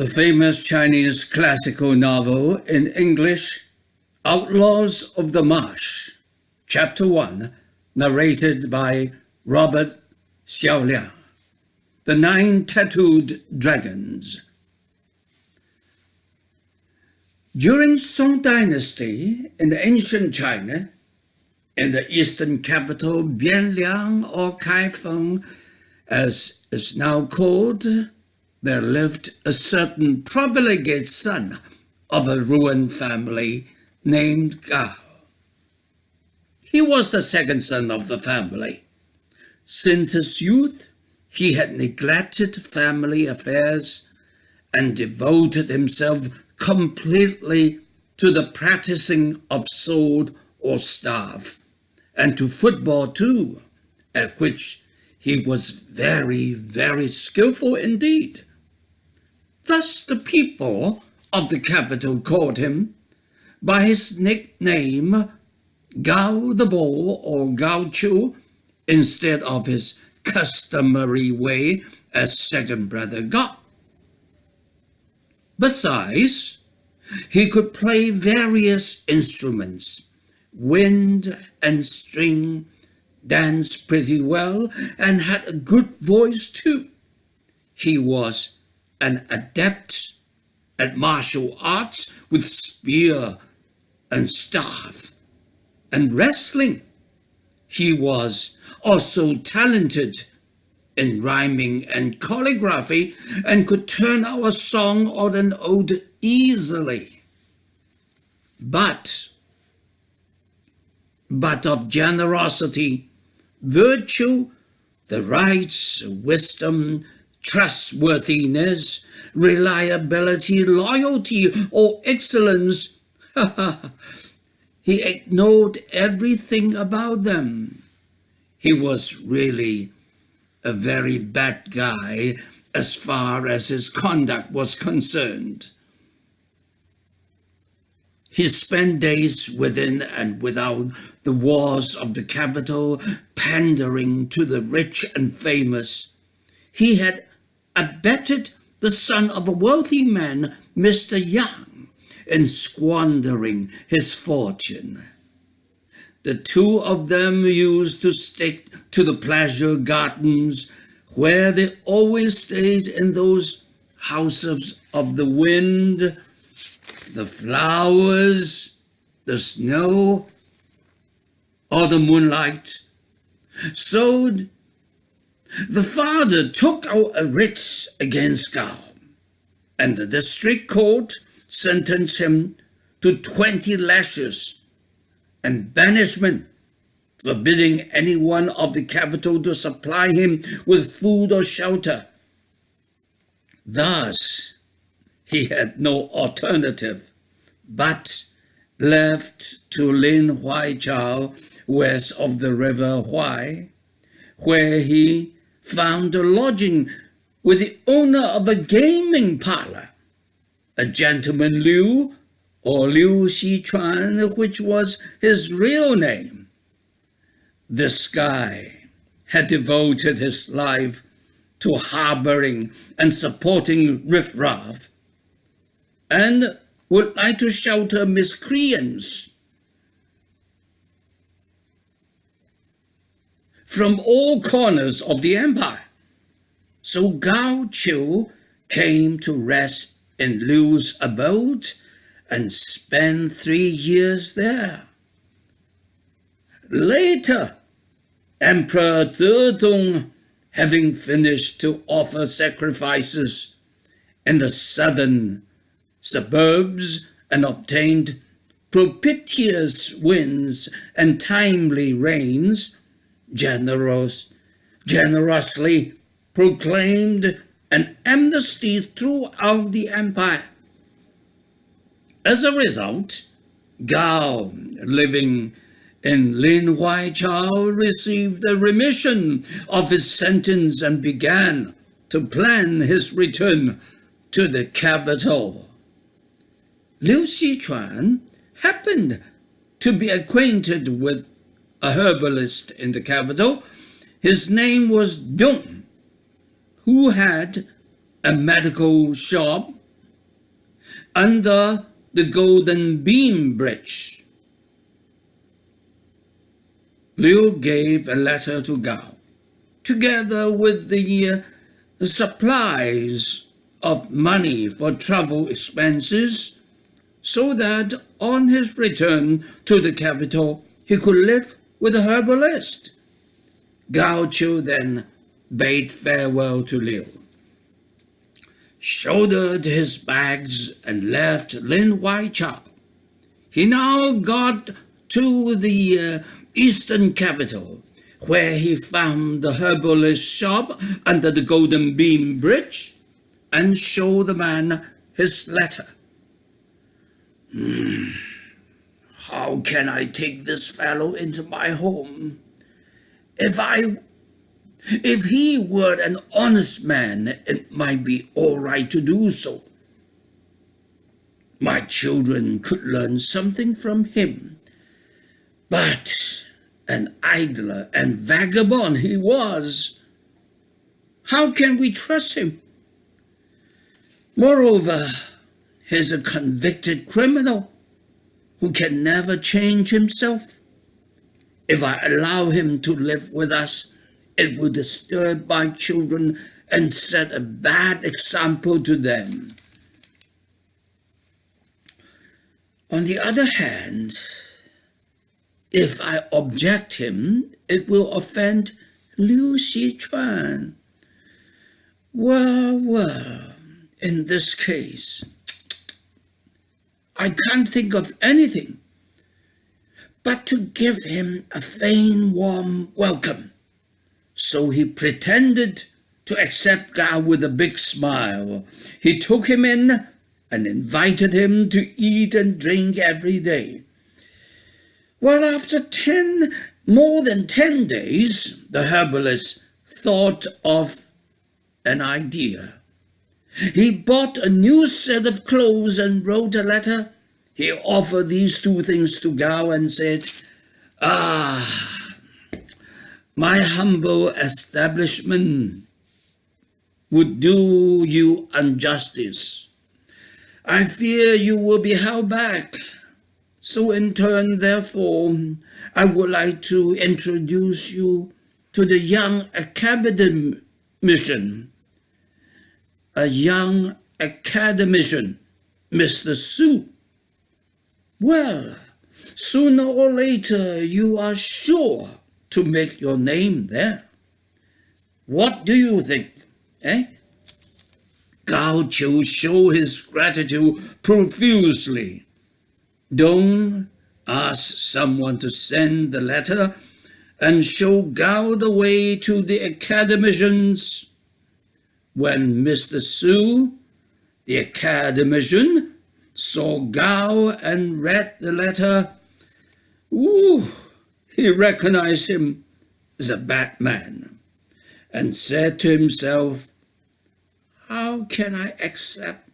The famous Chinese classical novel in English, Outlaws of the Marsh, Chapter 1, narrated by Robert Xiaoliang. The Nine Tattooed Dragons. During Song Dynasty in ancient China, in the eastern capital Bianliang or Kaifeng, as is now called, there lived a certain profligate son of a ruined family named Gao. He was the second son of the family. Since his youth, he had neglected family affairs and devoted himself completely to the practicing of sword or staff, and to football too, at which he was very, very skillful indeed. Thus the people of the capital called him by his nickname Gao the Bull or Gao Qiu, instead of his customary way as second brother Gao. Besides, he could play various instruments, wind and string, dance pretty well, and had a good voice too. He was an adept at martial arts with spear and staff, and wrestling. He was also talented in rhyming and calligraphy, and could turn out a song or an ode easily. But of generosity, virtue, the rights, wisdom, trustworthiness, reliability, loyalty, or excellence, he ignored everything about them. He was really a very bad guy as far as his conduct was concerned. He spent days within and without the walls of the capital, pandering to the rich and famous. He had abetted the son of a wealthy man, Mr. Yang, in squandering his fortune. The two of them used to stick to the pleasure gardens, where they always stayed in those houses of the wind, the flowers, the snow, or the moonlight. So the father took out a writ against Gao, and the district court sentenced him to 20 lashes and banishment, forbidding anyone of the capital to supply him with food or shelter. Thus, he had no alternative, but left to Lin Huaichao, west of the river Huai, where he found a lodging with the owner of a gaming parlor, a gentleman Liu, or Liu Xichuan, which was his real name. This guy had devoted his life to harboring and supporting riffraff, and would like to shelter miscreants from all corners of the empire. So Gao Qiu came to rest in Liu's abode and spent 3 years there. Later, Emperor Zezong, having finished to offer sacrifices in the southern suburbs and obtained propitious winds and timely rains, generously proclaimed an amnesty throughout the empire. As a result, Gao, living in Lin Huaichao, received a remission of his sentence and began to plan his return to the capital. Liu Xichuan happened to be acquainted with a herbalist in the capital. His name was Dong, who had a medical shop under the Golden Beam Bridge. Liu gave a letter to Gao, together with the supplies of money for travel expenses, so that on his return to the capital he could live with a herbalist. Gao Qiu then bade farewell to Liu, shouldered his bags, and left Lin Huaichao. He now got to the eastern capital, where he found the herbalist shop under the Golden Beam Bridge, and showed the man his letter. How can I take this fellow into my home? If he were an honest man, it might be all right to do so. My children could learn something from him. But an idler and vagabond he was. How can we trust him? Moreover, he's a convicted criminal who can never change himself. If I allow him to live with us, it will disturb my children and set a bad example to them. On the other hand, if I object him, it will offend Liu Xichuan. Well, in this case, I can't think of anything but to give him a faint warm welcome. So he pretended to accept Gao with a big smile. He took him in and invited him to eat and drink every day. Well, after more than 10 days, the herbalist thought of an idea. He bought a new set of clothes and wrote a letter. He offered these two things to Gao and said, my humble establishment would do you injustice. I fear you will be held back. So in turn, therefore, I would like to introduce you to the young academician. A young academician, Mr. Su. Well, sooner or later you are sure to make your name there. What do you think, eh? Gao Qiu showed his gratitude profusely. Dong asked someone to send the letter and show Gao the way to the academicians. When Mr. Su, the academician, saw Gao and read the letter, he recognized him as a bad man and said to himself, how can I accept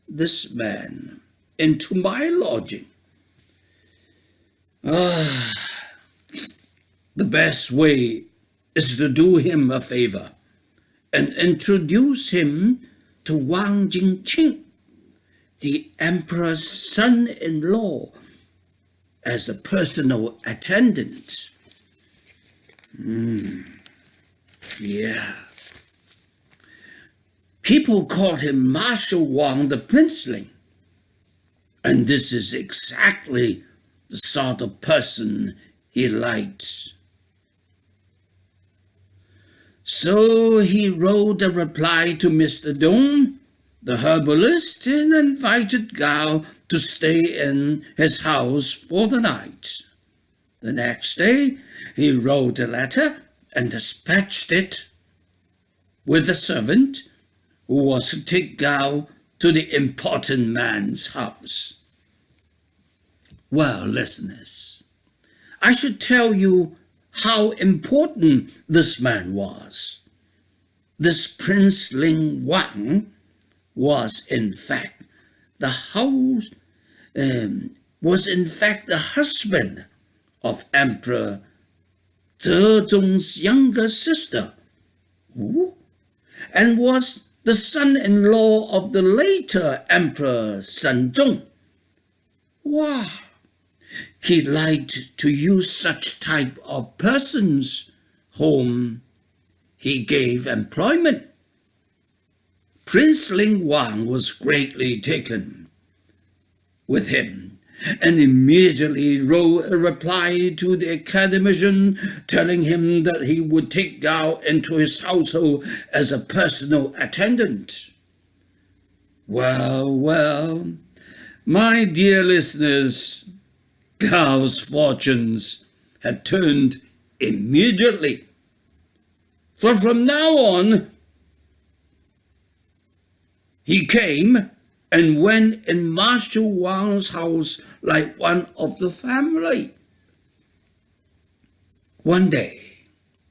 this man into my lodging? The best way is to do him a favor and introduce him to Wang Jingqing, the emperor's son-in-law, as a personal attendant. Yeah. People called him Marshal Wang the Princeling, and this is exactly the sort of person he liked. So he wrote a reply to Mr. Dong, the herbalist, and invited Gao to stay in his house for the night. The next day, he wrote a letter and dispatched it with a servant who was to take Gao to the important man's house. Well, listeners, I should tell you how important this man was. This Prince Ling Wang was in fact the husband of Emperor Zezong's younger sister, and was the son-in-law of the later Emperor Shenzong. Wow! He liked to use such type of persons whom he gave employment. Prince Ling Wang was greatly taken with him and immediately wrote a reply to the academician telling him that he would take Gao into his household as a personal attendant. Well, my dear listeners, Gao's fortunes had turned immediately. For from now on, he came and went in Marshal Wang's house like one of the family. One day,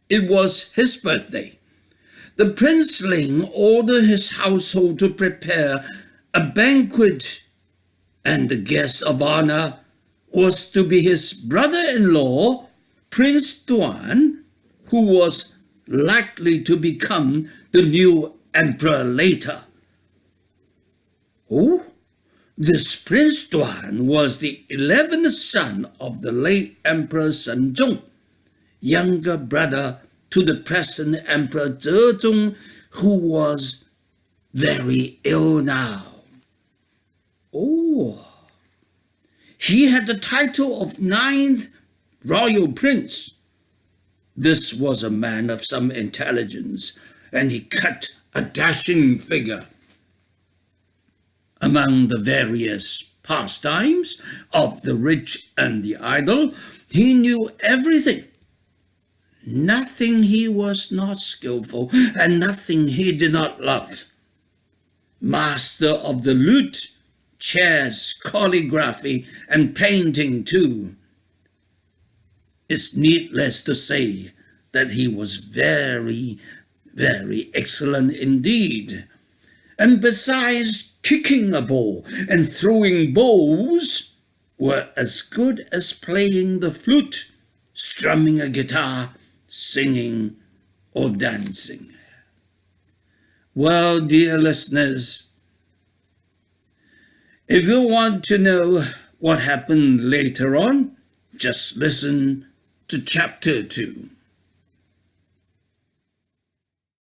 it was his birthday. The Prince Ling ordered his household to prepare a banquet, and the guest of honor was to be his brother-in-law, Prince Duan, who was likely to become the new emperor later. Oh, this Prince Duan was the 11th son of the late Emperor Shenzong, younger brother to the present Emperor Zezong, who was very ill now. Oh, he had the title of 9th Royal Prince. This was a man of some intelligence, and he cut a dashing figure. Among the various pastimes of the rich and the idle, he knew everything. Nothing he was not skillful, and nothing he did not love. Master of the lute, chess, calligraphy, and painting too. It's needless to say that he was very, very excellent indeed. And besides kicking a ball and throwing balls, were as good as playing the flute, strumming a guitar, singing, or dancing. Well, dear listeners, if you want to know what happened later on, just listen to chapter 2.